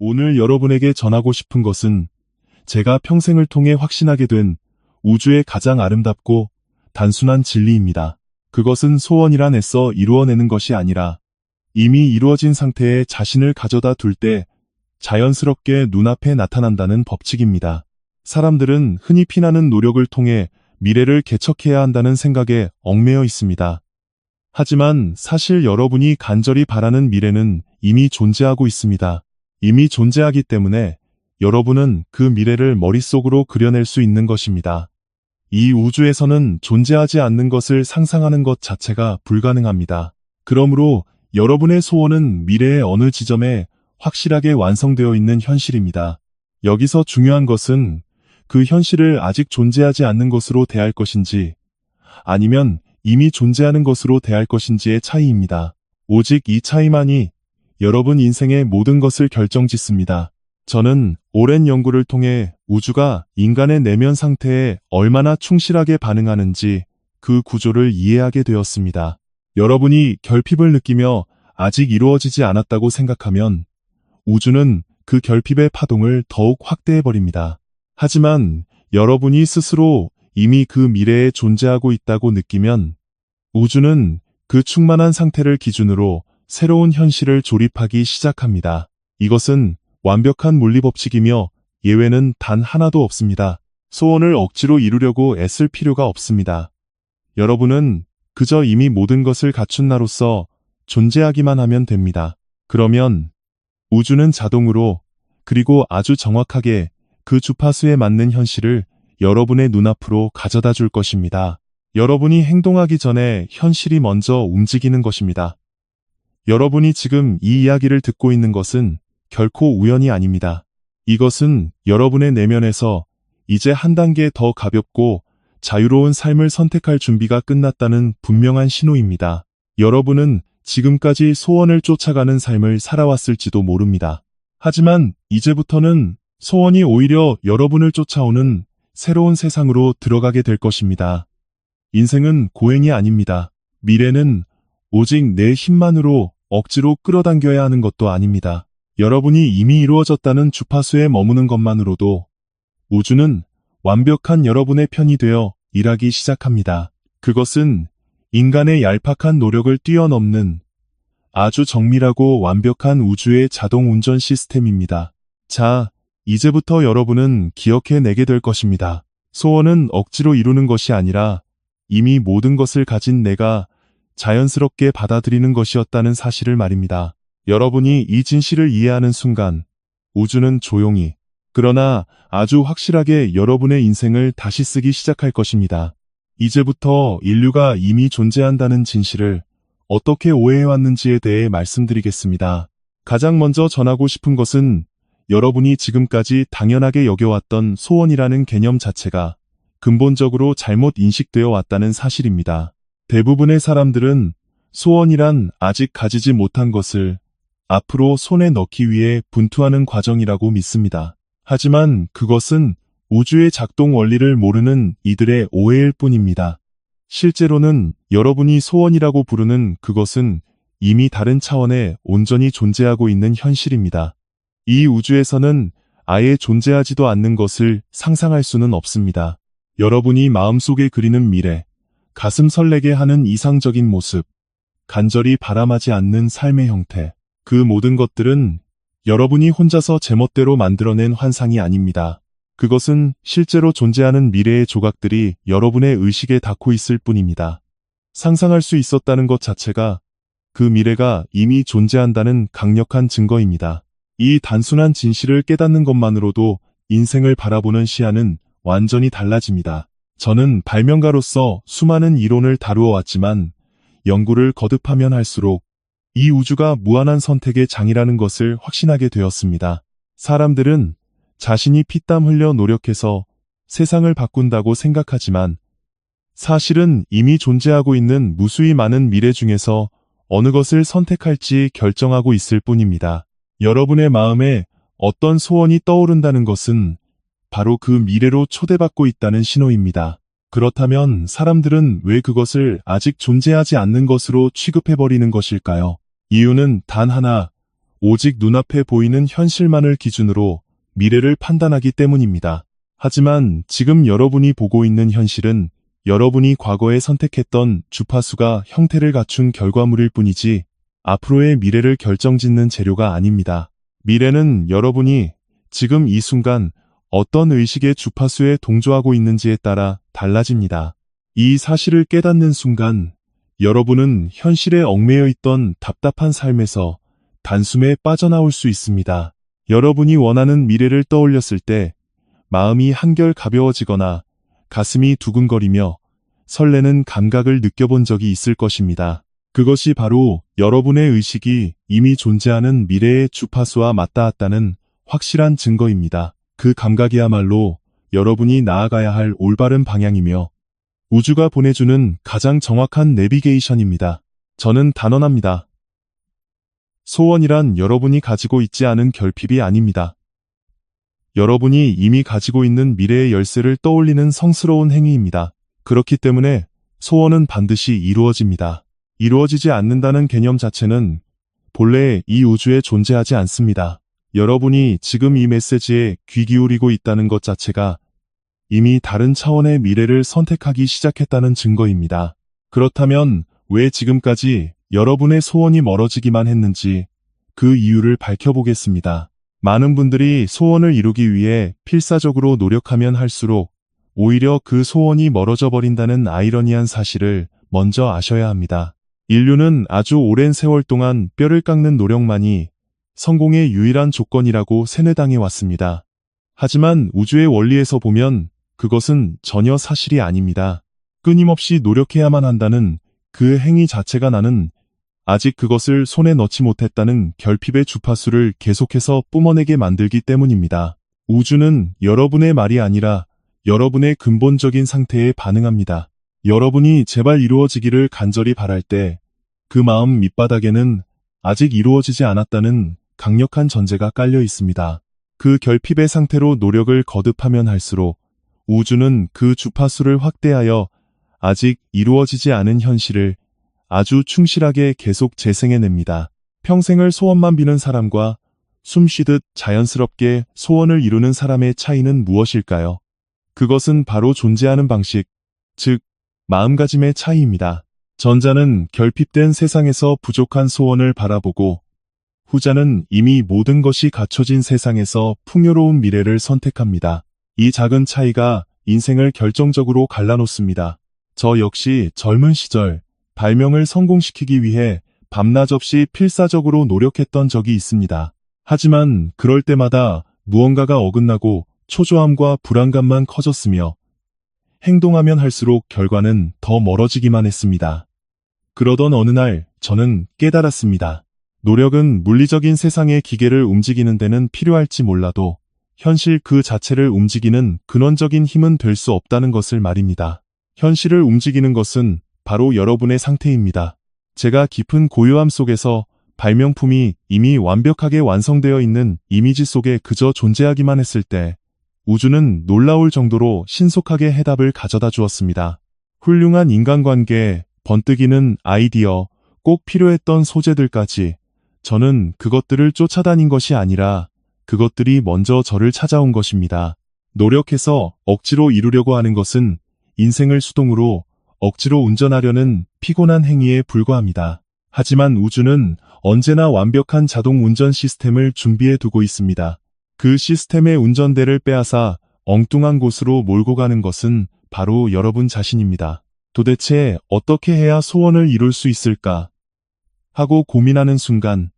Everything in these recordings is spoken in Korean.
오늘 여러분에게 전하고 싶은 것은 제가 평생을 통해 확신하게 된 우주의 가장 아름답고 단순한 진리입니다. 그것은 소원이란 애써 이루어내는 것이 아니라 이미 이루어진 상태에 자신을 가져다 둘 때 자연스럽게 눈앞에 나타난다는 법칙입니다. 사람들은 흔히 피나는 노력을 통해 미래를 개척해야 한다는 생각에 얽매여 있습니다. 하지만 사실 여러분이 간절히 바라는 미래는 이미 존재하고 있습니다. 이미 존재하기 때문에 여러분은 그 미래를 머릿속으로 그려낼 수 있는 것입니다. 이 우주에서는 존재하지 않는 것을 상상하는 것 자체가 불가능합니다. 그러므로 여러분의 소원은 미래의 어느 지점에 확실하게 완성되어 있는 현실입니다. 여기서 중요한 것은 그 현실을 아직 존재하지 않는 것으로 대할 것인지 아니면 이미 존재하는 것으로 대할 것인지의 차이입니다. 오직 이 차이만이 여러분 인생의 모든 것을 결정짓습니다. 저는 오랜 연구를 통해 우주가 인간의 내면 상태에 얼마나 충실하게 반응하는지 그 구조를 이해하게 되었습니다. 여러분이 결핍을 느끼며 아직 이루어지지 않았다고 생각하면 우주는 그 결핍의 파동을 더욱 확대해버립니다. 하지만 여러분이 스스로 이미 그 미래에 존재하고 있다고 느끼면 우주는 그 충만한 상태를 기준으로 새로운 현실을 조립하기 시작합니다. 이것은 완벽한 물리법칙이며 예외는 단 하나도 없습니다. 소원을 억지로 이루려고 애쓸 필요가 없습니다. 여러분은 그저 이미 모든 것을 갖춘 나로서 존재하기만 하면 됩니다. 그러면 우주는 자동으로 그리고 아주 정확하게 그 주파수에 맞는 현실을 여러분의 눈앞으로 가져다 줄 것입니다. 여러분이 행동하기 전에 현실이 먼저 움직이는 것입니다. 여러분이 지금 이 이야기를 듣고 있는 것은 결코 우연이 아닙니다. 이것은 여러분의 내면에서 이제 한 단계 더 가볍고 자유로운 삶을 선택할 준비가 끝났다는 분명한 신호입니다. 여러분은 지금까지 소원을 쫓아가는 삶을 살아왔을지도 모릅니다. 하지만 이제부터는 소원이 오히려 여러분을 쫓아오는 새로운 세상으로 들어가게 될 것입니다. 인생은 고행이 아닙니다. 미래는 오직 내 힘만으로 억지로 끌어당겨야 하는 것도 아닙니다. 여러분이 이미 이루어졌다는 주파수에 머무는 것만으로도 우주는 완벽한 여러분의 편이 되어 일하기 시작합니다. 그것은 인간의 얄팍한 노력을 뛰어넘는 아주 정밀하고 완벽한 우주의 자동 운전 시스템입니다. 자, 이제부터 여러분은 기억해내게 될 것입니다. 소원은 억지로 이루는 것이 아니라 이미 모든 것을 가진 내가 자연스럽게 받아들이는 것이었다는 사실을 말입니다. 여러분이 이 진실을 이해하는 순간 우주는 조용히 그러나 아주 확실하게 여러분의 인생을 다시 쓰기 시작할 것입니다. 이제부터 인류가 이미 존재한다는 진실을 어떻게 오해해왔는지에 대해 말씀드리겠습니다. 가장 먼저 전하고 싶은 것은 여러분이 지금까지 당연하게 여겨왔던 소원이라는 개념 자체가 근본적으로 잘못 인식되어 왔다는 사실입니다. 대부분의 사람들은 소원이란 아직 가지지 못한 것을 앞으로 손에 넣기 위해 분투하는 과정이라고 믿습니다. 하지만 그것은 우주의 작동 원리를 모르는 이들의 오해일 뿐입니다. 실제로는 여러분이 소원이라고 부르는 그것은 이미 다른 차원에 온전히 존재하고 있는 현실입니다. 이 우주에서는 아예 존재하지도 않는 것을 상상할 수는 없습니다. 여러분이 마음속에 그리는 미래, 가슴 설레게 하는 이상적인 모습, 간절히 바람하지 않는 삶의 형태, 그 모든 것들은 여러분이 혼자서 제멋대로 만들어낸 환상이 아닙니다. 그것은 실제로 존재하는 미래의 조각들이 여러분의 의식에 닿고 있을 뿐입니다. 상상할 수 있었다는 것 자체가 그 미래가 이미 존재한다는 강력한 증거입니다. 이 단순한 진실을 깨닫는 것만으로도 인생을 바라보는 시야는 완전히 달라집니다. 저는 발명가로서 수많은 이론을 다루어 왔지만 연구를 거듭하면 할수록 이 우주가 무한한 선택의 장이라는 것을 확신하게 되었습니다. 사람들은 자신이 피땀 흘려 노력해서 세상을 바꾼다고 생각하지만 사실은 이미 존재하고 있는 무수히 많은 미래 중에서 어느 것을 선택할지 결정하고 있을 뿐입니다. 여러분의 마음에 어떤 소원이 떠오른다는 것은 바로 그 미래로 초대받고 있다는 신호입니다. 그렇다면 사람들은 왜 그것을 아직 존재하지 않는 것으로 취급해버리는 것일까요? 이유는 단 하나, 오직 눈앞에 보이는 현실만을 기준으로 미래를 판단하기 때문입니다. 하지만 지금 여러분이 보고 있는 현실은 여러분이 과거에 선택했던 주파수가 형태를 갖춘 결과물일 뿐이지 앞으로의 미래를 결정짓는 재료가 아닙니다. 미래는 여러분이 지금 이 순간 어떤 의식의 주파수에 동조하고 있는지에 따라 달라집니다. 이 사실을 깨닫는 순간 여러분은 현실에 얽매여 있던 답답한 삶에서 단숨에 빠져나올 수 있습니다. 여러분이 원하는 미래를 떠올렸을 때 마음이 한결 가벼워지거나 가슴이 두근거리며 설레는 감각을 느껴본 적이 있을 것입니다. 그것이 바로 여러분의 의식이 이미 존재하는 미래의 주파수와 맞닿았다는 확실한 증거입니다. 그 감각이야말로 여러분이 나아가야 할 올바른 방향이며 우주가 보내주는 가장 정확한 내비게이션입니다. 저는 단언합니다. 소원이란 여러분이 가지고 있지 않은 결핍이 아닙니다. 여러분이 이미 가지고 있는 미래의 열쇠를 떠올리는 성스러운 행위입니다. 그렇기 때문에 소원은 반드시 이루어집니다. 이루어지지 않는다는 개념 자체는 본래 이 우주에 존재하지 않습니다. 여러분이 지금 이 메시지에 귀 기울이고 있다는 것 자체가 이미 다른 차원의 미래를 선택하기 시작했다는 증거입니다. 그렇다면 왜 지금까지 여러분의 소원이 멀어지기만 했는지 그 이유를 밝혀보겠습니다. 많은 분들이 소원을 이루기 위해 필사적으로 노력하면 할수록 오히려 그 소원이 멀어져 버린다는 아이러니한 사실을 먼저 아셔야 합니다. 인류는 아주 오랜 세월 동안 뼈를 깎는 노력만이 성공의 유일한 조건이라고 세뇌당해 왔습니다. 하지만 우주의 원리에서 보면 그것은 전혀 사실이 아닙니다. 끊임없이 노력해야만 한다는 그 행위 자체가 나는 아직 그것을 손에 넣지 못했다는 결핍의 주파수를 계속해서 뿜어내게 만들기 때문입니다. 우주는 여러분의 말이 아니라 여러분의 근본적인 상태에 반응합니다. 여러분이 제발 이루어지기를 간절히 바랄 때 그 마음 밑바닥에는 아직 이루어지지 않았다는 강력한 전제가 깔려 있습니다. 그 결핍의 상태로 노력을 거듭하면 할수록 우주는 그 주파수를 확대하여 아직 이루어지지 않은 현실을 아주 충실하게 계속 재생해냅니다. 평생을 소원만 비는 사람과 숨쉬듯 자연스럽게 소원을 이루는 사람의 차이는 무엇일까요? 그것은 바로 존재하는 방식, 즉 마음가짐의 차이입니다. 전자는 결핍된 세상에서 부족한 소원을 바라보고 후자는 이미 모든 것이 갖춰진 세상에서 풍요로운 미래를 선택합니다. 이 작은 차이가 인생을 결정적으로 갈라놓습니다. 저 역시 젊은 시절 발명을 성공시키기 위해 밤낮 없이 필사적으로 노력했던 적이 있습니다. 하지만 그럴 때마다 무언가가 어긋나고 초조함과 불안감만 커졌으며 행동하면 할수록 결과는 더 멀어지기만 했습니다. 그러던 어느 날 저는 깨달았습니다. 노력은 물리적인 세상의 기계를 움직이는 데는 필요할지 몰라도 현실 그 자체를 움직이는 근원적인 힘은 될 수 없다는 것을 말입니다. 현실을 움직이는 것은 바로 여러분의 상태입니다. 제가 깊은 고요함 속에서 발명품이 이미 완벽하게 완성되어 있는 이미지 속에 그저 존재하기만 했을 때 우주는 놀라울 정도로 신속하게 해답을 가져다 주었습니다. 훌륭한 인간관계, 번뜩이는 아이디어, 꼭 필요했던 소재들까지 저는 그것들을 쫓아다닌 것이 아니라 그것들이 먼저 저를 찾아온 것입니다. 노력해서 억지로 이루려고 하는 것은 인생을 수동으로 억지로 운전하려는 피곤한 행위에 불과합니다. 하지만 우주는 언제나 완벽한 자동 운전 시스템을 준비해 두고 있습니다. 그 시스템의 운전대를 빼앗아 엉뚱한 곳으로 몰고 가는 것은 바로 여러분 자신입니다. 도대체 어떻게 해야 소원을 이룰 수 있을까? 하고 고민하는 순간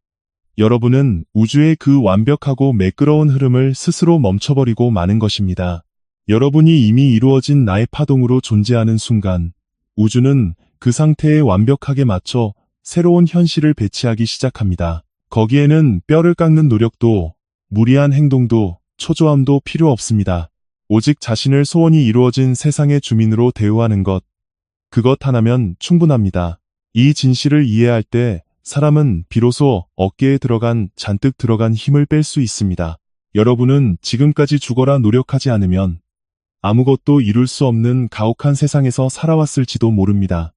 여러분은 우주의 그 완벽하고 매끄러운 흐름을 스스로 멈춰버리고 마는 것입니다. 여러분이 이미 이루어진 나의 파동으로 존재하는 순간 우주는 그 상태에 완벽하게 맞춰 새로운 현실을 배치하기 시작합니다. 거기에는 뼈를 깎는 노력도 무리한 행동도 초조함도 필요 없습니다. 오직 자신을 소원이 이루어진 세상의 주민으로 대우하는 것, 그것 하나면 충분합니다. 이 진실을 이해할 때 사람은 비로소 어깨에 잔뜩 들어간 힘을 뺄 수 있습니다. 여러분은 지금까지 죽어라 노력하지 않으면 아무것도 이룰 수 없는 가혹한 세상에서 살아왔을지도 모릅니다.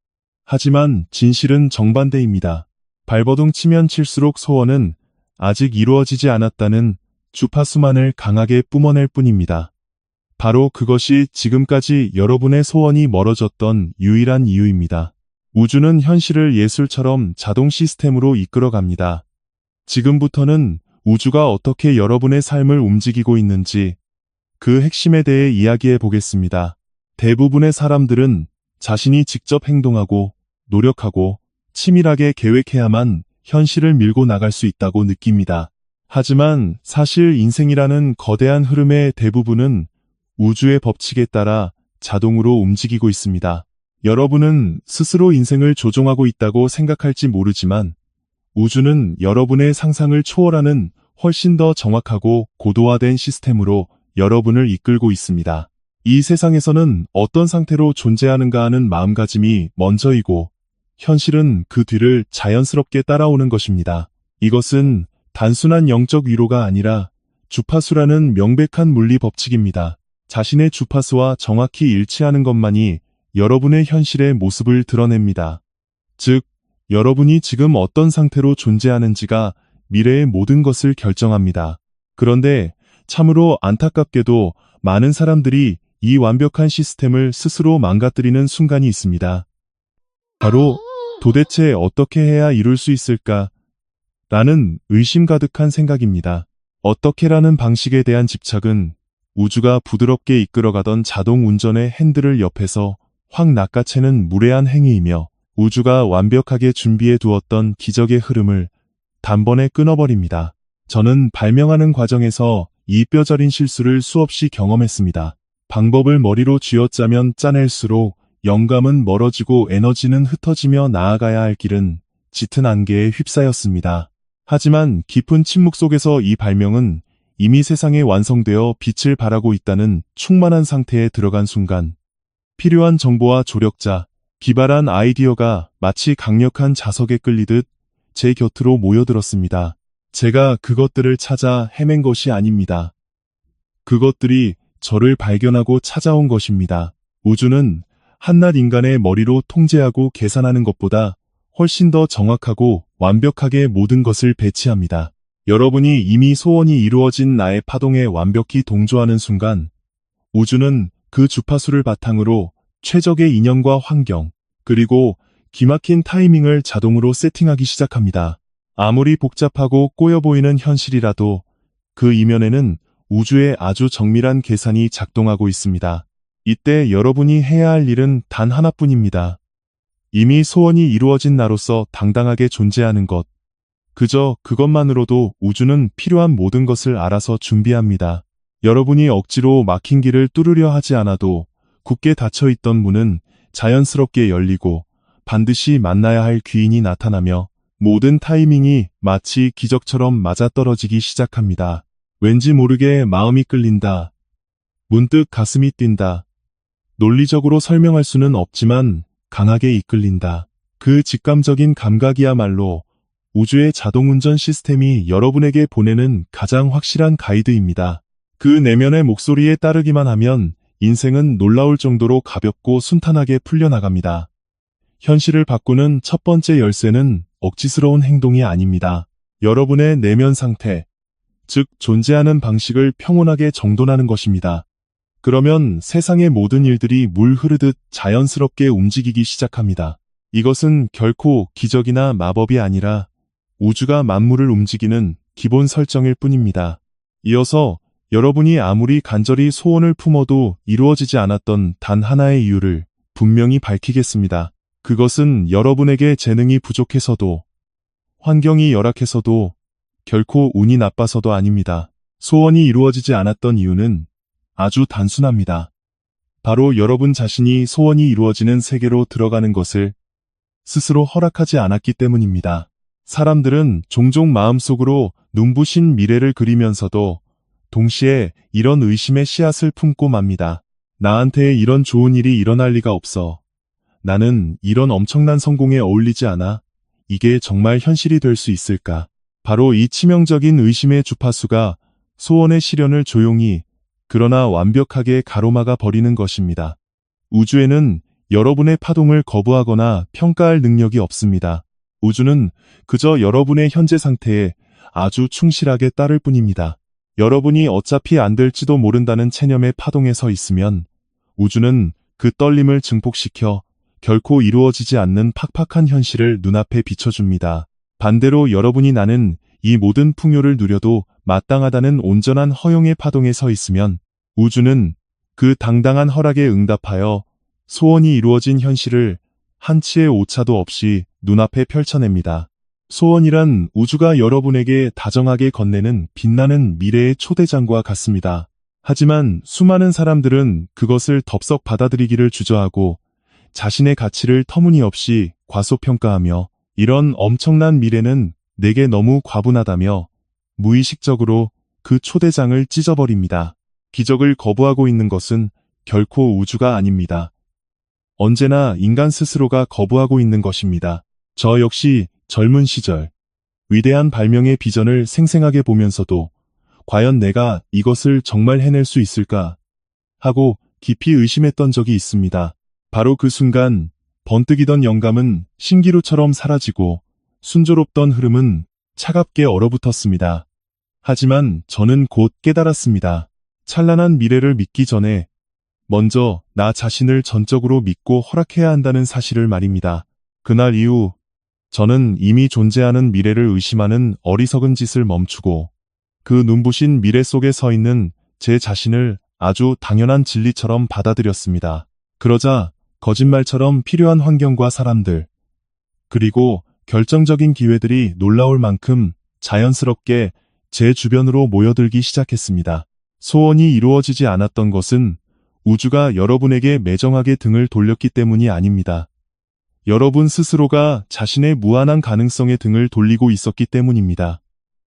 하지만 진실은 정반대입니다. 발버둥 치면 칠수록 소원은 아직 이루어지지 않았다는 주파수만을 강하게 뿜어낼 뿐입니다. 바로 그것이 지금까지 여러분의 소원이 멀어졌던 유일한 이유입니다. 우주는 현실을 예술처럼 자동 시스템으로 이끌어갑니다. 지금부터는 우주가 어떻게 여러분의 삶을 움직이고 있는지 그 핵심에 대해 이야기해 보겠습니다. 대부분의 사람들은 자신이 직접 행동하고 노력하고 치밀하게 계획해야만 현실을 밀고 나갈 수 있다고 느낍니다. 하지만 사실 인생이라는 거대한 흐름의 대부분은 우주의 법칙에 따라 자동으로 움직이고 있습니다. 여러분은 스스로 인생을 조종하고 있다고 생각할지 모르지만 우주는 여러분의 상상을 초월하는 훨씬 더 정확하고 고도화된 시스템으로 여러분을 이끌고 있습니다. 이 세상에서는 어떤 상태로 존재하는가 하는 마음가짐이 먼저이고 현실은 그 뒤를 자연스럽게 따라오는 것입니다. 이것은 단순한 영적 위로가 아니라 주파수라는 명백한 물리 법칙입니다. 자신의 주파수와 정확히 일치하는 것만이 여러분의 현실의 모습을 드러냅니다. 즉, 여러분이 지금 어떤 상태로 존재하는지가 미래의 모든 것을 결정합니다. 그런데 참으로 안타깝게도 많은 사람들이 이 완벽한 시스템을 스스로 망가뜨리는 순간이 있습니다. 바로 도대체 어떻게 해야 이룰 수 있을까? 라는 의심 가득한 생각입니다. 어떻게라는 방식에 대한 집착은 우주가 부드럽게 이끌어가던 자동 운전의 핸들을 옆에서 확 낚아채는 무례한 행위이며 우주가 완벽하게 준비해 두었던 기적의 흐름을 단번에 끊어버립니다. 저는 발명하는 과정에서 이 뼈저린 실수를 수없이 경험했습니다. 방법을 머리로 쥐어짜면 짜낼수록 영감은 멀어지고 에너지는 흩어지며 나아가야 할 길은 짙은 안개에 휩싸였습니다. 하지만 깊은 침묵 속에서 이 발명은 이미 세상에 완성되어 빛을 발하고 있다는 충만한 상태에 들어간 순간 필요한 정보와 조력자, 기발한 아이디어가 마치 강력한 자석에 끌리듯 제 곁으로 모여들었습니다. 제가 그것들을 찾아 헤맨 것이 아닙니다. 그것들이 저를 발견하고 찾아온 것입니다. 우주는 한낱 인간의 머리로 통제하고 계산하는 것보다 훨씬 더 정확하고 완벽하게 모든 것을 배치합니다. 여러분이 이미 소원이 이루어진 나의 파동에 완벽히 동조하는 순간 우주는 그 주파수를 바탕으로 최적의 인연과 환경, 그리고 기막힌 타이밍을 자동으로 세팅하기 시작합니다. 아무리 복잡하고 꼬여 보이는 현실이라도 그 이면에는 우주의 아주 정밀한 계산이 작동하고 있습니다. 이때 여러분이 해야 할 일은 단 하나뿐입니다. 이미 소원이 이루어진 나로서 당당하게 존재하는 것. 그저 그것만으로도 우주는 필요한 모든 것을 알아서 준비합니다. 여러분이 억지로 막힌 길을 뚫으려 하지 않아도 굳게 닫혀있던 문은 자연스럽게 열리고 반드시 만나야 할 귀인이 나타나며 모든 타이밍이 마치 기적처럼 맞아떨어지기 시작합니다. 왠지 모르게 마음이 끌린다. 문득 가슴이 뛴다. 논리적으로 설명할 수는 없지만 강하게 이끌린다. 그 직감적인 감각이야말로 우주의 자동운전 시스템이 여러분에게 보내는 가장 확실한 가이드입니다. 그 내면의 목소리에 따르기만 하면 인생은 놀라울 정도로 가볍고 순탄하게 풀려나갑니다. 현실을 바꾸는 첫 번째 열쇠는 억지스러운 행동이 아닙니다. 여러분의 내면 상태, 즉 존재하는 방식을 평온하게 정돈하는 것입니다. 그러면 세상의 모든 일들이 물 흐르듯 자연스럽게 움직이기 시작합니다. 이것은 결코 기적이나 마법이 아니라 우주가 만물을 움직이는 기본 설정일 뿐입니다. 이어서 여러분이 아무리 간절히 소원을 품어도 이루어지지 않았던 단 하나의 이유를 분명히 밝히겠습니다. 그것은 여러분에게 재능이 부족해서도, 환경이 열악해서도, 결코 운이 나빠서도 아닙니다. 소원이 이루어지지 않았던 이유는 아주 단순합니다. 바로 여러분 자신이 소원이 이루어지는 세계로 들어가는 것을 스스로 허락하지 않았기 때문입니다. 사람들은 종종 마음속으로 눈부신 미래를 그리면서도 동시에 이런 의심의 씨앗을 품고 맙니다. 나한테 이런 좋은 일이 일어날 리가 없어. 나는 이런 엄청난 성공에 어울리지 않아. 이게 정말 현실이 될 수 있을까? 바로 이 치명적인 의심의 주파수가 소원의 실현을 조용히 그러나 완벽하게 가로막아 버리는 것입니다. 우주에는 여러분의 파동을 거부하거나 평가할 능력이 없습니다. 우주는 그저 여러분의 현재 상태에 아주 충실하게 따를 뿐입니다. 여러분이 어차피 안 될지도 모른다는 체념의 파동에 서 있으면 우주는 그 떨림을 증폭시켜 결코 이루어지지 않는 팍팍한 현실을 눈앞에 비춰줍니다. 반대로 여러분이 나는 이 모든 풍요를 누려도 마땅하다는 온전한 허용의 파동에 서 있으면 우주는 그 당당한 허락에 응답하여 소원이 이루어진 현실을 한치의 오차도 없이 눈앞에 펼쳐냅니다. 소원이란 우주가 여러분에게 다정하게 건네는 빛나는 미래의 초대장과 같습니다. 하지만 수많은 사람들은 그것을 덥석 받아들이기를 주저하고 자신의 가치를 터무니없이 과소평가하며 이런 엄청난 미래는 내게 너무 과분하다며 무의식적으로 그 초대장을 찢어버립니다. 기적을 거부하고 있는 것은 결코 우주가 아닙니다. 언제나 인간 스스로가 거부하고 있는 것입니다. 저 역시 젊은 시절 위대한 발명의 비전을 생생하게 보면서도 과연 내가 이것을 정말 해낼 수 있을까 하고 깊이 의심했던 적이 있습니다. 바로 그 순간 번뜩이던 영감은 신기루처럼 사라지고 순조롭던 흐름은 차갑게 얼어붙었습니다. 하지만 저는 곧 깨달았습니다. 찬란한 미래를 믿기 전에 먼저 나 자신을 전적으로 믿고 허락해야 한다는 사실을 말입니다. 그날 이후 저는 이미 존재하는 미래를 의심하는 어리석은 짓을 멈추고 그 눈부신 미래 속에 서 있는 제 자신을 아주 당연한 진리처럼 받아들였습니다. 그러자 거짓말처럼 필요한 환경과 사람들, 그리고 결정적인 기회들이 놀라울 만큼 자연스럽게 제 주변으로 모여들기 시작했습니다. 소원이 이루어지지 않았던 것은 우주가 여러분에게 매정하게 등을 돌렸기 때문이 아닙니다. 여러분 스스로가 자신의 무한한 가능성에 등을 돌리고 있었기 때문입니다.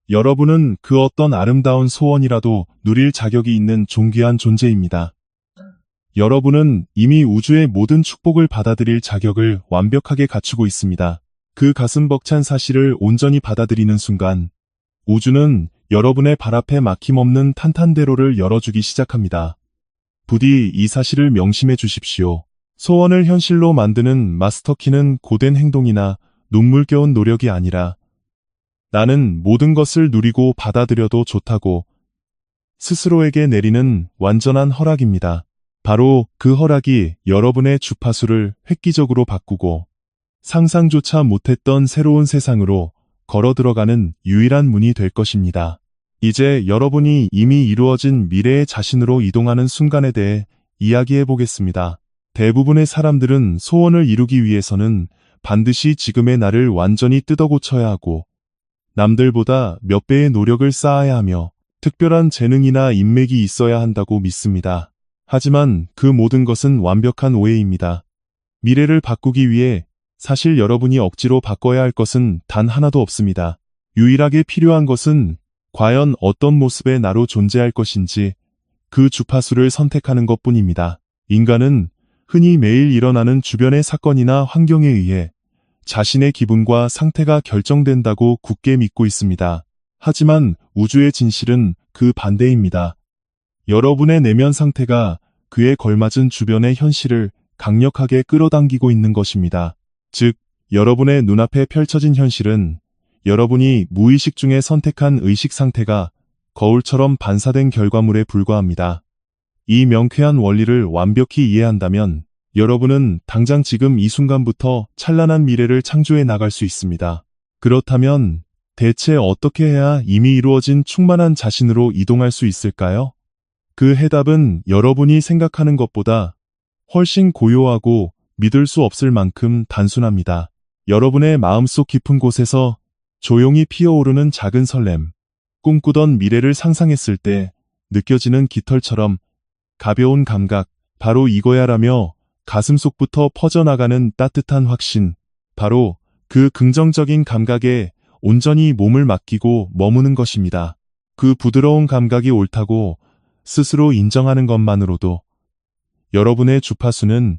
여러분은 그 어떤 아름다운 소원이라도 누릴 자격이 있는 존귀한 존재입니다. 여러분은 이미 우주의 모든 축복을 받아들일 자격을 완벽하게 갖추고 있습니다. 그 가슴 벅찬 사실을 온전히 받아들이는 순간 우주는 여러분의 발 앞에 막힘없는 탄탄대로를 열어주기 시작합니다. 부디 이 사실을 명심해 주십시오. 소원을 현실로 만드는 마스터키는 고된 행동이나 눈물겨운 노력이 아니라 나는 모든 것을 누리고 받아들여도 좋다고 스스로에게 내리는 완전한 허락입니다. 바로 그 허락이 여러분의 주파수를 획기적으로 바꾸고 상상조차 못했던 새로운 세상으로 걸어 들어가는 유일한 문이 될 것입니다. 이제 여러분이 이미 이루어진 미래의 자신으로 이동하는 순간에 대해 이야기해 보겠습니다. 대부분의 사람들은 소원을 이루기 위해서는 반드시 지금의 나를 완전히 뜯어고쳐야 하고 남들보다 몇 배의 노력을 쌓아야 하며 특별한 재능이나 인맥이 있어야 한다고 믿습니다. 하지만 그 모든 것은 완벽한 오해입니다. 미래를 바꾸기 위해 사실 여러분이 억지로 바꿔야 할 것은 단 하나도 없습니다. 유일하게 필요한 것은 과연 어떤 모습의 나로 존재할 것인지 그 주파수를 선택하는 것뿐입니다. 인간은 흔히 매일 일어나는 주변의 사건이나 환경에 의해 자신의 기분과 상태가 결정된다고 굳게 믿고 있습니다. 하지만 우주의 진실은 그 반대입니다. 여러분의 내면 상태가 그에 걸맞은 주변의 현실을 강력하게 끌어당기고 있는 것입니다. 즉, 여러분의 눈앞에 펼쳐진 현실은 여러분이 무의식 중에 선택한 의식 상태가 거울처럼 반사된 결과물에 불과합니다. 이 명쾌한 원리를 완벽히 이해한다면 여러분은 당장 지금 이 순간부터 찬란한 미래를 창조해 나갈 수 있습니다. 그렇다면 대체 어떻게 해야 이미 이루어진 충만한 자신으로 이동할 수 있을까요? 그 해답은 여러분이 생각하는 것보다 훨씬 고요하고 믿을 수 없을 만큼 단순합니다. 여러분의 마음속 깊은 곳에서 조용히 피어오르는 작은 설렘, 꿈꾸던 미래를 상상했을 때 느껴지는 깃털처럼 가벼운 감각, 바로 이거야라며 가슴속부터 퍼져나가는 따뜻한 확신, 바로 그 긍정적인 감각에 온전히 몸을 맡기고 머무는 것입니다. 그 부드러운 감각이 옳다고 스스로 인정하는 것만으로도 여러분의 주파수는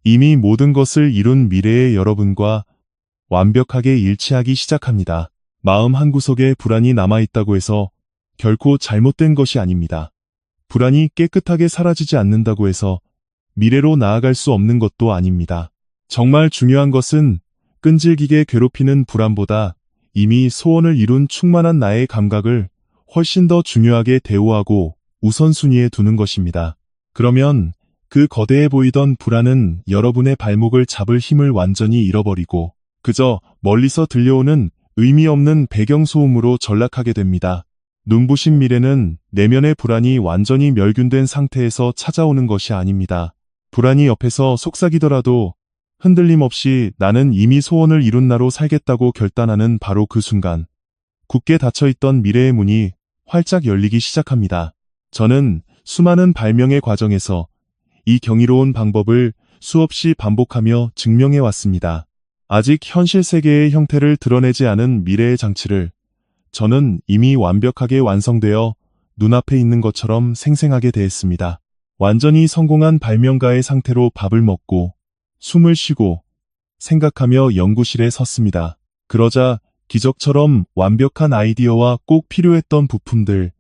이미 모든 것을 이룬 미래의 여러분과 완벽하게 일치하기 시작합니다. 마음 한구석에 불안이 남아있다고 해서 결코 잘못된 것이 아닙니다. 불안이 깨끗하게 사라지지 않는다고 해서 미래로 나아갈 수 없는 것도 아닙니다. 정말 중요한 것은 끈질기게 괴롭히는 불안보다 이미 소원을 이룬 충만한 나의 감각을 훨씬 더 중요하게 대우하고 우선순위에 두는 것입니다. 그러면 그 거대해 보이던 불안은 여러분의 발목을 잡을 힘을 완전히 잃어버리고 그저 멀리서 들려오는 의미 없는 배경소음으로 전락하게 됩니다. 눈부신 미래는 내면의 불안이 완전히 멸균된 상태에서 찾아오는 것이 아닙니다. 불안이 옆에서 속삭이더라도 흔들림 없이 나는 이미 소원을 이룬 나로 살겠다고 결단하는 바로 그 순간, 굳게 닫혀있던 미래의 문이 활짝 열리기 시작합니다. 저는 수많은 발명의 과정에서 이 경이로운 방법을 수없이 반복하며 증명해 왔습니다. 아직 현실 세계의 형태를 드러내지 않은 미래의 장치를 저는 이미 완벽하게 완성되어 눈앞에 있는 것처럼 생생하게 대했습니다. 완전히 성공한 발명가의 상태로 밥을 먹고 숨을 쉬고 생각하며 연구실에 섰습니다. 그러자 기적처럼 완벽한 아이디어와 꼭 필요했던 부품들,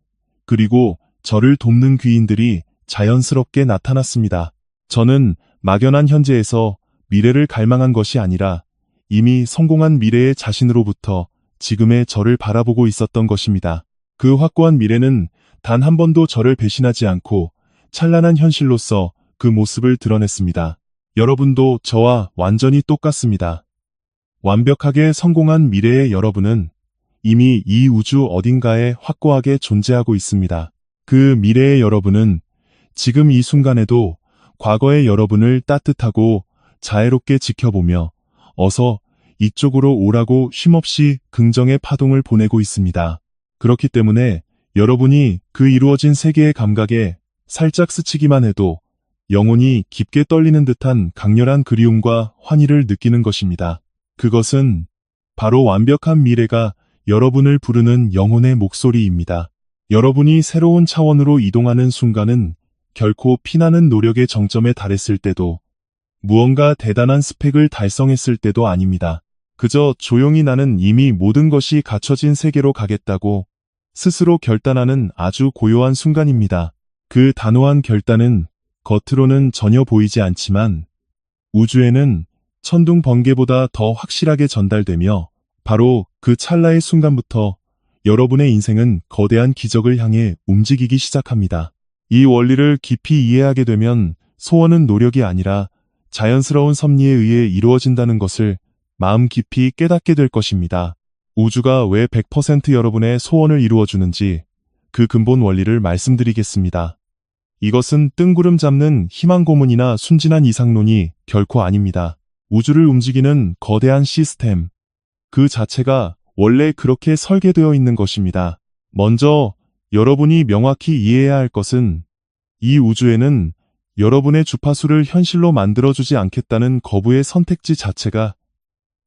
그리고 저를 돕는 귀인들이 자연스럽게 나타났습니다. 저는 막연한 현재에서 미래를 갈망한 것이 아니라 이미 성공한 미래의 자신으로부터 지금의 저를 바라보고 있었던 것입니다. 그 확고한 미래는 단 한 번도 저를 배신하지 않고 찬란한 현실로서 그 모습을 드러냈습니다. 여러분도 저와 완전히 똑같습니다. 완벽하게 성공한 미래의 여러분은 이미 이 우주 어딘가에 확고하게 존재하고 있습니다. 그 미래의 여러분은 지금 이 순간에도 과거의 여러분을 따뜻하고 자애롭게 지켜보며 어서 이쪽으로 오라고 쉼없이 긍정의 파동을 보내고 있습니다. 그렇기 때문에 여러분이 그 이루어진 세계의 감각에 살짝 스치기만 해도 영혼이 깊게 떨리는 듯한 강렬한 그리움과 환희를 느끼는 것입니다. 그것은 바로 완벽한 미래가 여러분을 부르는 영혼의 목소리입니다. 여러분이 새로운 차원으로 이동하는 순간은 결코 피나는 노력의 정점에 달했을 때도 무언가 대단한 스펙을 달성했을 때도 아닙니다. 그저 조용히 나는 이미 모든 것이 갖춰진 세계로 가겠다고 스스로 결단하는 아주 고요한 순간입니다. 그 단호한 결단은 겉으로는 전혀 보이지 않지만 우주에는 천둥 번개보다 더 확실하게 전달되며 바로 그 찰나의 순간부터 여러분의 인생은 거대한 기적을 향해 움직이기 시작합니다. 이 원리를 깊이 이해하게 되면 소원은 노력이 아니라 자연스러운 섭리에 의해 이루어진다는 것을 마음 깊이 깨닫게 될 것입니다. 우주가 왜 100% 여러분의 소원을 이루어주는지 그 근본 원리를 말씀드리겠습니다. 이것은 뜬구름 잡는 희망 고문이나 순진한 이상론이 결코 아닙니다. 우주를 움직이는 거대한 시스템, 그 자체가 원래 그렇게 설계되어 있는 것입니다. 먼저 여러분이 명확히 이해해야 할 것은 이 우주에는 여러분의 주파수를 현실로 만들어주지 않겠다는 거부의 선택지 자체가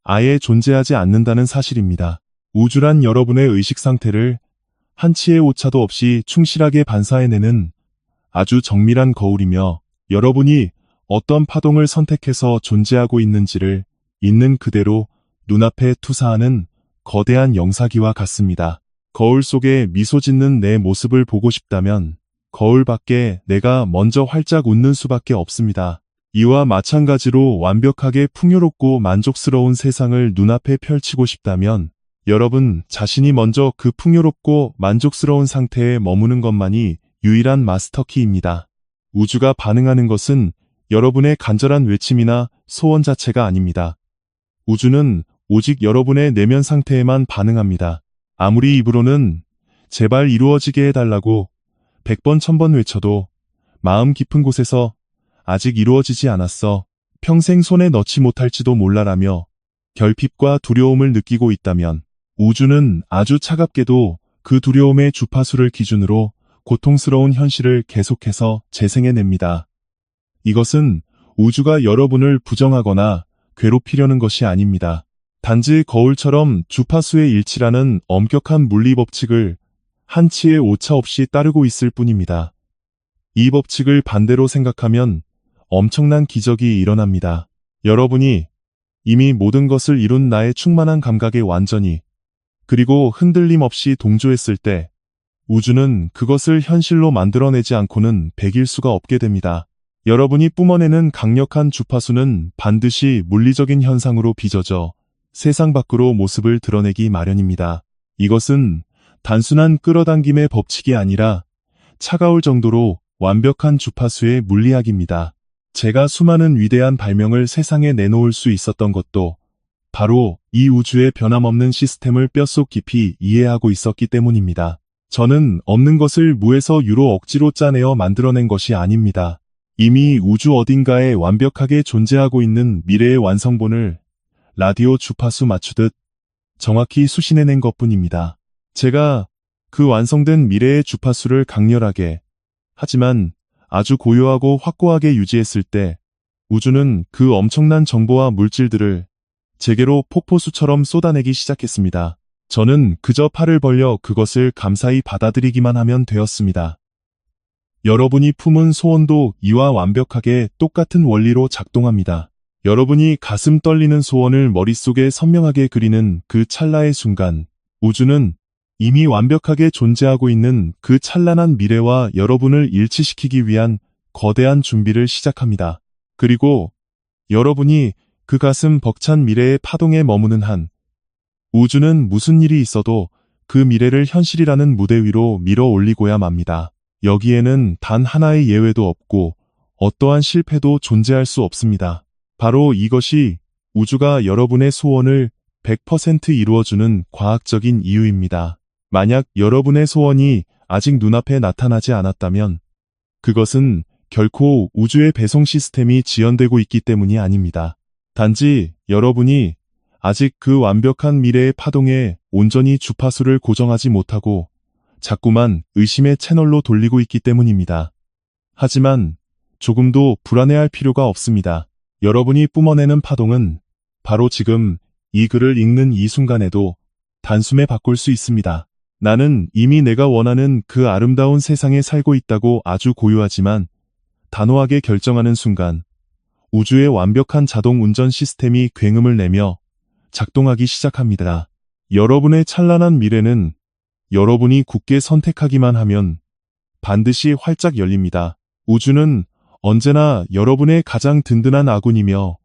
아예 존재하지 않는다는 사실입니다. 우주란 여러분의 의식 상태를 한치의 오차도 없이 충실하게 반사해내는 아주 정밀한 거울이며 여러분이 어떤 파동을 선택해서 존재하고 있는지를 있는 그대로 눈앞에 투사하는 거대한 영사기와 같습니다. 거울 속에 미소 짓는 내 모습을 보고 싶다면 거울 밖에 내가 먼저 활짝 웃는 수밖에 없습니다. 이와 마찬가지로 완벽하게 풍요롭고 만족스러운 세상을 눈앞에 펼치고 싶다면 여러분 자신이 먼저 그 풍요롭고 만족스러운 상태에 머무는 것만이 유일한 마스터키입니다. 우주가 반응하는 것은 여러분의 간절한 외침이나 소원 자체가 아닙니다. 우주는 오직 여러분의 내면 상태에만 반응합니다. 아무리 입으로는 제발 이루어지게 해달라고 100번 1000번 외쳐도 마음 깊은 곳에서 아직 이루어지지 않았어, 평생 손에 넣지 못할지도 몰라라며 결핍과 두려움을 느끼고 있다면 우주는 아주 차갑게도 그 두려움의 주파수를 기준으로 고통스러운 현실을 계속해서 재생해냅니다. 이것은 우주가 여러분을 부정하거나 괴롭히려는 것이 아닙니다. 단지 거울처럼 주파수의 일치라는 엄격한 물리 법칙을 한치의 오차 없이 따르고 있을 뿐입니다. 이 법칙을 반대로 생각하면 엄청난 기적이 일어납니다. 여러분이 이미 모든 것을 이룬 나의 충만한 감각에 완전히 그리고 흔들림 없이 동조했을 때 우주는 그것을 현실로 만들어내지 않고는 배길 수가 없게 됩니다. 여러분이 뿜어내는 강력한 주파수는 반드시 물리적인 현상으로 빚어져 세상 밖으로 모습을 드러내기 마련입니다. 이것은 단순한 끌어당김의 법칙이 아니라 차가울 정도로 완벽한 주파수의 물리학입니다. 제가 수많은 위대한 발명을 세상에 내놓을 수 있었던 것도 바로 이 우주의 변함없는 시스템을 뼛속 깊이 이해하고 있었기 때문입니다. 저는 없는 것을 무에서 유로 억지로 짜내어 만들어낸 것이 아닙니다. 이미 우주 어딘가에 완벽하게 존재하고 있는 미래의 완성본을 라디오 주파수 맞추듯 정확히 수신해낸 것뿐입니다. 제가 그 완성된 미래의 주파수를 강렬하게, 하지만 아주 고요하고 확고하게 유지했을 때 우주는 그 엄청난 정보와 물질들을 제게로 폭포수처럼 쏟아내기 시작했습니다. 저는 그저 팔을 벌려 그것을 감사히 받아들이기만 하면 되었습니다. 여러분이 품은 소원도 이와 완벽하게 똑같은 원리로 작동합니다. 여러분이 가슴 떨리는 소원을 머릿속에 선명하게 그리는 그 찰나의 순간, 우주는 이미 완벽하게 존재하고 있는 그 찬란한 미래와 여러분을 일치시키기 위한 거대한 준비를 시작합니다. 그리고 여러분이 그 가슴 벅찬 미래의 파동에 머무는 한, 우주는 무슨 일이 있어도 그 미래를 현실이라는 무대 위로 밀어 올리고야 맙니다. 여기에는 단 하나의 예외도 없고 어떠한 실패도 존재할 수 없습니다. 바로 이것이 우주가 여러분의 소원을 100% 이루어주는 과학적인 이유입니다. 만약 여러분의 소원이 아직 눈앞에 나타나지 않았다면 그것은 결코 우주의 배송 시스템이 지연되고 있기 때문이 아닙니다. 단지 여러분이 아직 그 완벽한 미래의 파동에 온전히 주파수를 고정하지 못하고 자꾸만 의심의 채널로 돌리고 있기 때문입니다. 하지만 조금도 불안해할 필요가 없습니다. 여러분이 뿜어내는 파동은 바로 지금 이 글을 읽는 이 순간에도 단숨에 바꿀 수 있습니다. 나는 이미 내가 원하는 그 아름다운 세상에 살고 있다고 아주 고요하지만 단호하게 결정하는 순간 우주의 완벽한 자동 운전 시스템이 굉음을 내며 작동하기 시작합니다. 여러분의 찬란한 미래는 여러분이 굳게 선택하기만 하면 반드시 활짝 열립니다. 우주는 언제나 여러분의 가장 든든한 아군이며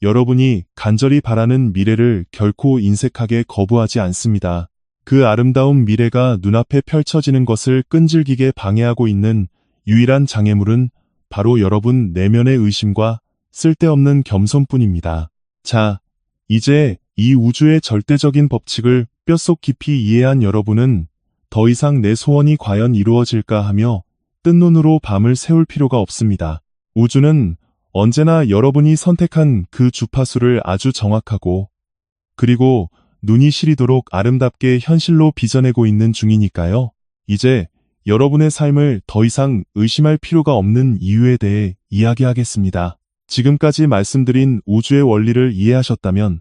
여러분이 간절히 바라는 미래를 결코 인색하게 거부하지 않습니다. 그 아름다운 미래가 눈앞에 펼쳐지는 것을 끈질기게 방해하고 있는 유일한 장애물은 바로 여러분 내면의 의심과 쓸데없는 겸손뿐입니다. 자, 이제 이 우주의 절대적인 법칙을 뼛속 깊이 이해한 여러분은 더 이상 내 소원이 과연 이루어질까 하며 뜬 눈으로 밤을 새울 필요가 없습니다. 우주는 언제나 여러분이 선택한 그 주파수를 아주 정확하고 그리고 눈이 시리도록 아름답게 현실로 빚어내고 있는 중이니까요. 이제 여러분의 삶을 더 이상 의심할 필요가 없는 이유에 대해 이야기하겠습니다. 지금까지 말씀드린 우주의 원리를 이해하셨다면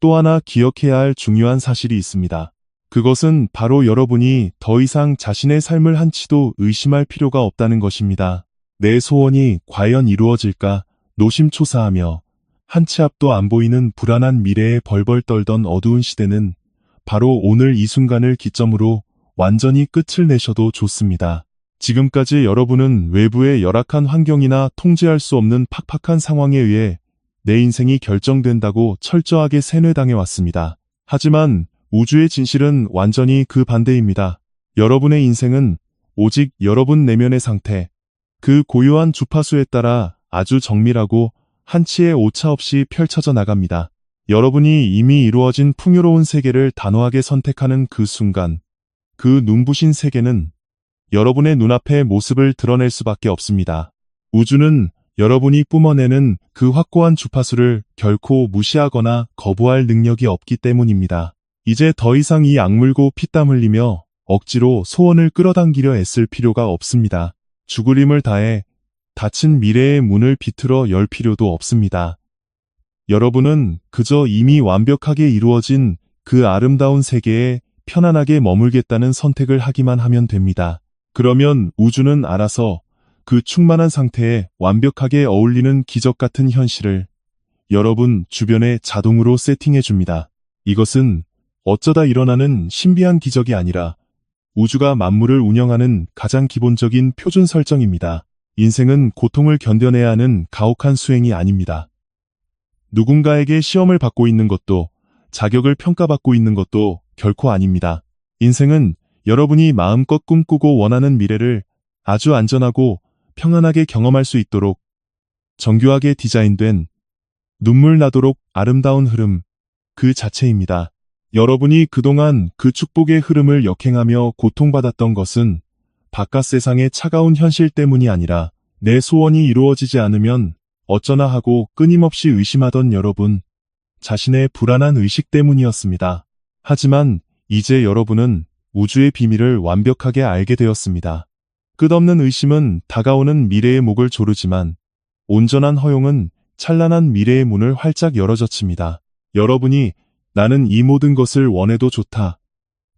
또 하나 기억해야 할 중요한 사실이 있습니다. 그것은 바로 여러분이 더 이상 자신의 삶을 한치도 의심할 필요가 없다는 것입니다. 내 소원이 과연 이루어질까 노심초사하며 한 치 앞도 안 보이는 불안한 미래에 벌벌 떨던 어두운 시대는 바로 오늘 이 순간을 기점으로 완전히 끝을 내셔도 좋습니다. 지금까지 여러분은 외부의 열악한 환경이나 통제할 수 없는 팍팍한 상황에 의해 내 인생이 결정된다고 철저하게 세뇌당해왔습니다. 하지만 우주의 진실은 완전히 그 반대입니다. 여러분의 인생은 오직 여러분 내면의 상태, 그 고요한 주파수에 따라 아주 정밀하고 한치의 오차 없이 펼쳐져 나갑니다. 여러분이 이미 이루어진 풍요로운 세계를 단호하게 선택하는 그 순간, 그 눈부신 세계는 여러분의 눈앞에 모습을 드러낼 수밖에 없습니다. 우주는 여러분이 뿜어내는 그 확고한 주파수를 결코 무시하거나 거부할 능력이 없기 때문입니다. 이제 더 이상 이 악물고 피땀 흘리며 억지로 소원을 끌어당기려 애쓸 필요가 없습니다. 죽을 힘을 다해 닫힌 미래의 문을 비틀어 열 필요도 없습니다. 여러분은 그저 이미 완벽하게 이루어진 그 아름다운 세계에 편안하게 머물겠다는 선택을 하기만 하면 됩니다. 그러면 우주는 알아서 그 충만한 상태에 완벽하게 어울리는 기적 같은 현실을 여러분 주변에 자동으로 세팅해줍니다. 이것은 어쩌다 일어나는 신비한 기적이 아니라 우주가 만물을 운영하는 가장 기본적인 표준 설정입니다. 인생은 고통을 견뎌내야 하는 가혹한 수행이 아닙니다. 누군가에게 시험을 받고 있는 것도 자격을 평가받고 있는 것도 결코 아닙니다. 인생은 여러분이 마음껏 꿈꾸고 원하는 미래를 아주 안전하고 평안하게 경험할 수 있도록 정교하게 디자인된 눈물 나도록 아름다운 흐름 그 자체입니다. 여러분이 그동안 그 축복의 흐름을 역행하며 고통받았던 것은 바깥 세상의 차가운 현실 때문이 아니라 내 소원이 이루어지지 않으면 어쩌나 하고 끊임없이 의심하던 여러분 자신의 불안한 의식 때문이었습니다. 하지만 이제 여러분은 우주의 비밀을 완벽하게 알게 되었습니다. 끝없는 의심은 다가오는 미래의 목을 조르지만 온전한 허용은 찬란한 미래의 문을 활짝 열어젖힙니다. 여러분이 나는 이 모든 것을 원해도 좋다.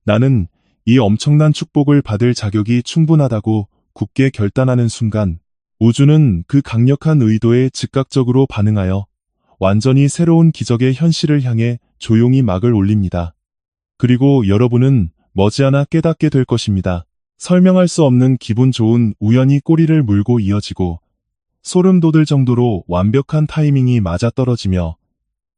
나는 이 엄청난 축복을 받을 자격이 충분하다고 굳게 결단하는 순간 우주는 그 강력한 의도에 즉각적으로 반응하여 완전히 새로운 기적의 현실을 향해 조용히 막을 올립니다. 그리고 여러분은 머지않아 깨닫게 될 것입니다. 설명할 수 없는 기분 좋은 우연이 꼬리를 물고 이어지고 소름 돋을 정도로 완벽한 타이밍이 맞아떨어지며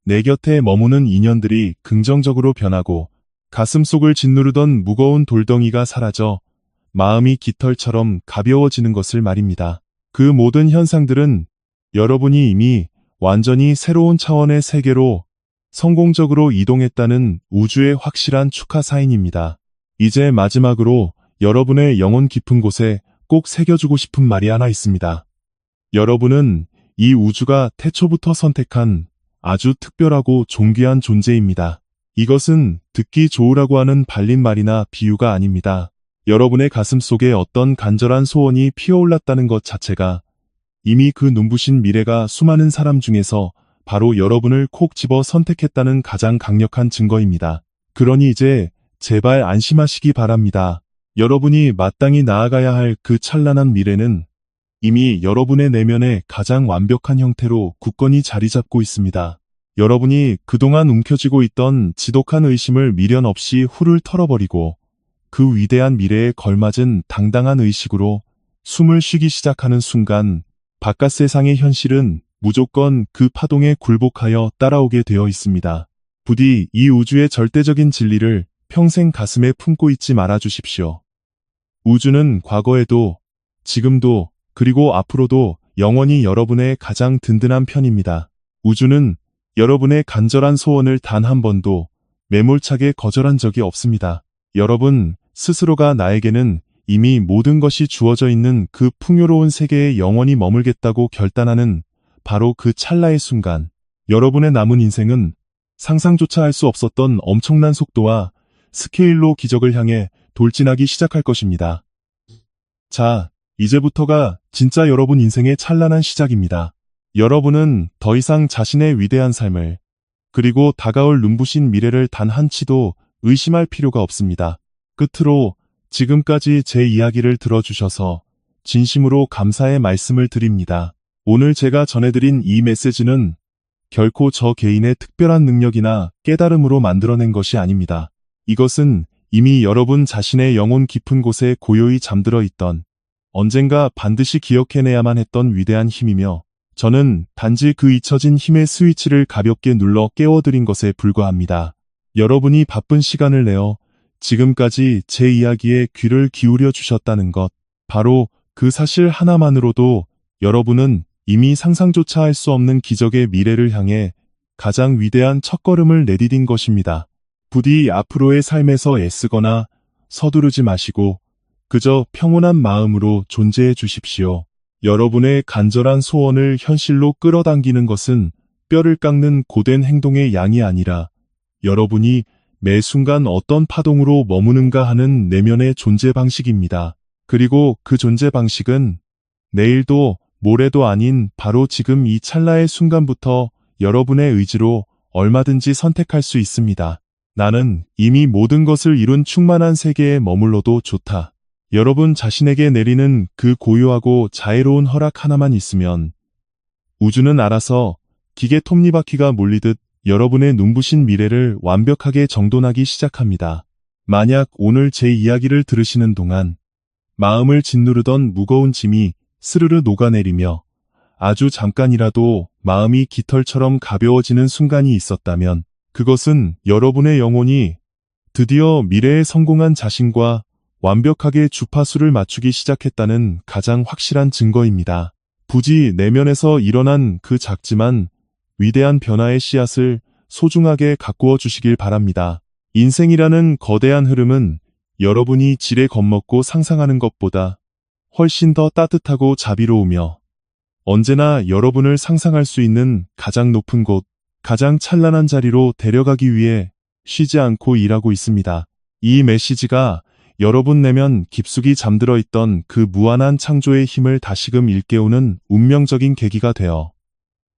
내 곁에 머무는 인연들이 긍정적으로 변하고 가슴속을 짓누르던 무거운 돌덩이가 사라져 마음이 깃털처럼 가벼워지는 것을 말입니다. 그 모든 현상들은 여러분이 이미 완전히 새로운 차원의 세계로 성공적으로 이동했다는 우주의 확실한 축하 사인입니다. 이제 마지막으로 여러분의 영혼 깊은 곳에 꼭 새겨주고 싶은 말이 하나 있습니다. 여러분은 이 우주가 태초부터 선택한 아주 특별하고 존귀한 존재입니다. 이것은 듣기 좋으라고 하는 발린말이나 비유가 아닙니다. 여러분의 가슴 속에 어떤 간절한 소원이 피어올랐다는 것 자체가 이미 그 눈부신 미래가 수많은 사람 중에서 바로 여러분을 콕 집어 선택했다는 가장 강력한 증거입니다. 그러니 이제 제발 안심하시기 바랍니다. 여러분이 마땅히 나아가야 할 그 찬란한 미래는 이미 여러분의 내면에 가장 완벽한 형태로 굳건히 자리 잡고 있습니다. 여러분이 그동안 움켜쥐고 있던 지독한 의심을 미련 없이 훌훌 털어버리고 그 위대한 미래에 걸맞은 당당한 의식으로 숨을 쉬기 시작하는 순간 바깥 세상의 현실은 무조건 그 파동에 굴복하여 따라오게 되어 있습니다. 부디 이 우주의 절대적인 진리를 평생 가슴에 품고 있지 말아 주십시오. 우주는 과거에도, 지금도, 그리고 앞으로도 영원히 여러분의 가장 든든한 편입니다. 우주는 여러분의 간절한 소원을 단 한 번도 매몰차게 거절한 적이 없습니다. 여러분 스스로가 나에게는 이미 모든 것이 주어져 있는 그 풍요로운 세계에 영원히 머물겠다고 결단하는 바로 그 찰나의 순간, 여러분의 남은 인생은 상상조차 할 수 없었던 엄청난 속도와 스케일로 기적을 향해 돌진하기 시작할 것입니다. 자, 이제부터가 진짜 여러분 인생의 찬란한 시작입니다. 여러분은 더 이상 자신의 위대한 삶을, 그리고 다가올 눈부신 미래를 단 한치도 의심할 필요가 없습니다. 끝으로 지금까지 제 이야기를 들어주셔서 진심으로 감사의 말씀을 드립니다. 오늘 제가 전해드린 이 메시지는 결코 저 개인의 특별한 능력이나 깨달음으로 만들어낸 것이 아닙니다. 이것은 이미 여러분 자신의 영혼 깊은 곳에 고요히 잠들어 있던, 언젠가 반드시 기억해내야만 했던 위대한 힘이며, 저는 단지 그 잊혀진 힘의 스위치를 가볍게 눌러 깨워드린 것에 불과합니다. 여러분이 바쁜 시간을 내어 지금까지 제 이야기에 귀를 기울여 주셨다는 것, 바로 그 사실 하나만으로도 여러분은 이미 상상조차 할 수 없는 기적의 미래를 향해 가장 위대한 첫걸음을 내디딘 것입니다. 부디 앞으로의 삶에서 애쓰거나 서두르지 마시고 그저 평온한 마음으로 존재해 주십시오. 여러분의 간절한 소원을 현실로 끌어당기는 것은 뼈를 깎는 고된 행동의 양이 아니라 여러분이 매 순간 어떤 파동으로 머무는가 하는 내면의 존재 방식입니다. 그리고 그 존재 방식은 내일도 모레도 아닌 바로 지금 이 찰나의 순간부터 여러분의 의지로 얼마든지 선택할 수 있습니다. 나는 이미 모든 것을 이룬 충만한 세계에 머물러도 좋다. 여러분 자신에게 내리는 그 고요하고 자애로운 허락 하나만 있으면 우주는 알아서 기계 톱니바퀴가 몰리듯 여러분의 눈부신 미래를 완벽하게 정돈하기 시작합니다. 만약 오늘 제 이야기를 들으시는 동안 마음을 짓누르던 무거운 짐이 스르르 녹아내리며 아주 잠깐이라도 마음이 깃털처럼 가벼워지는 순간이 있었다면 그것은 여러분의 영혼이 드디어 미래에 성공한 자신과 완벽하게 주파수를 맞추기 시작했다는 가장 확실한 증거입니다. 부디 내면에서 일어난 그 작지만 위대한 변화의 씨앗을 소중하게 가꾸어 주시길 바랍니다. 인생이라는 거대한 흐름은 여러분이 지레 겁먹고 상상하는 것보다 훨씬 더 따뜻하고 자비로우며 언제나 여러분을 상상할 수 있는 가장 높은 곳, 가장 찬란한 자리로 데려가기 위해 쉬지 않고 일하고 있습니다. 이 메시지가 여러분 내면 깊숙이 잠들어 있던 그 무한한 창조의 힘을 다시금 일깨우는 운명적인 계기가 되어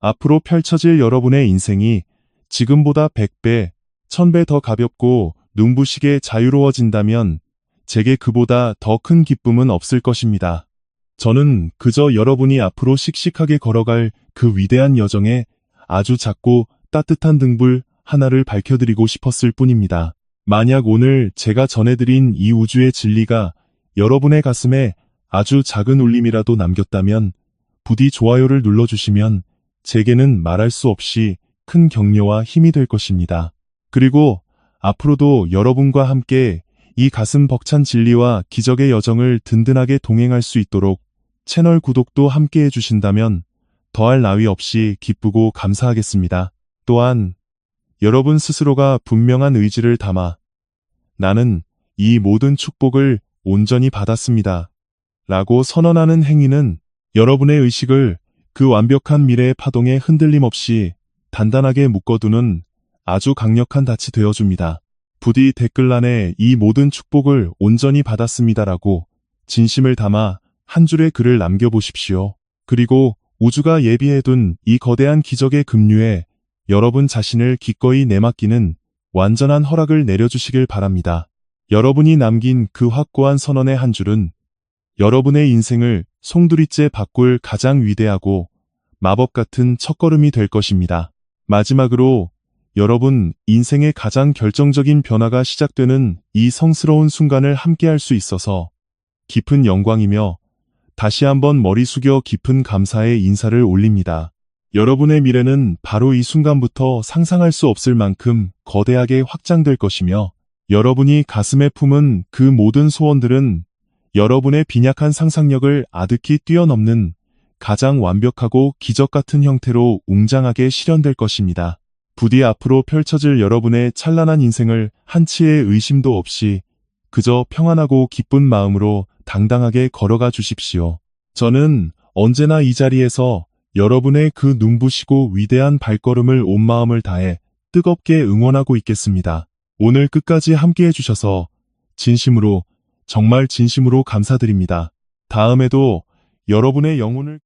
앞으로 펼쳐질 여러분의 인생이 지금보다 100배, 1000배 더 가볍고 눈부시게 자유로워진다면 제게 그보다 더 큰 기쁨은 없을 것입니다. 저는 그저 여러분이 앞으로 씩씩하게 걸어갈 그 위대한 여정에 아주 작고 따뜻한 등불 하나를 밝혀드리고 싶었을 뿐입니다. 만약 오늘 제가 전해드린 이 우주의 진리가 여러분의 가슴에 아주 작은 울림이라도 남겼다면 부디 좋아요를 눌러주시면 제게는 말할 수 없이 큰 격려와 힘이 될 것입니다. 그리고 앞으로도 여러분과 함께 이 가슴 벅찬 진리와 기적의 여정을 든든하게 동행할 수 있도록 채널 구독도 함께 해주신다면 더할 나위 없이 기쁘고 감사하겠습니다. 또한 여러분 스스로가 분명한 의지를 담아 나는 이 모든 축복을 온전히 받았습니다. 라고 선언하는 행위는 여러분의 의식을 그 완벽한 미래의 파동에 흔들림 없이 단단하게 묶어두는 아주 강력한 닻이 되어줍니다. 부디 댓글란에 이 모든 축복을 온전히 받았습니다라고 진심을 담아 한 줄의 글을 남겨보십시오. 그리고 우주가 예비해둔 이 거대한 기적의 급류에 여러분 자신을 기꺼이 내맡기는 완전한 허락을 내려주시길 바랍니다. 여러분이 남긴 그 확고한 선언의 한 줄은 여러분의 인생을 송두리째 바꿀 가장 위대하고 마법 같은 첫걸음이 될 것입니다. 마지막으로 여러분 인생의 가장 결정적인 변화가 시작되는 이 성스러운 순간을 함께할 수 있어서 깊은 영광이며 다시 한번 머리 숙여 깊은 감사의 인사를 올립니다. 여러분의 미래는 바로 이 순간부터 상상할 수 없을 만큼 거대하게 확장될 것이며 여러분이 가슴에 품은 그 모든 소원들은 여러분의 빈약한 상상력을 아득히 뛰어넘는 가장 완벽하고 기적 같은 형태로 웅장하게 실현될 것입니다. 부디 앞으로 펼쳐질 여러분의 찬란한 인생을 한치의 의심도 없이 그저 평안하고 기쁜 마음으로 당당하게 걸어가 주십시오. 저는 언제나 이 자리에서 여러분의 그 눈부시고 위대한 발걸음을 온 마음을 다해 뜨겁게 응원하고 있겠습니다. 오늘 끝까지 함께 해주셔서 진심으로, 정말 진심으로 감사드립니다. 다음에도 여러분의 영혼을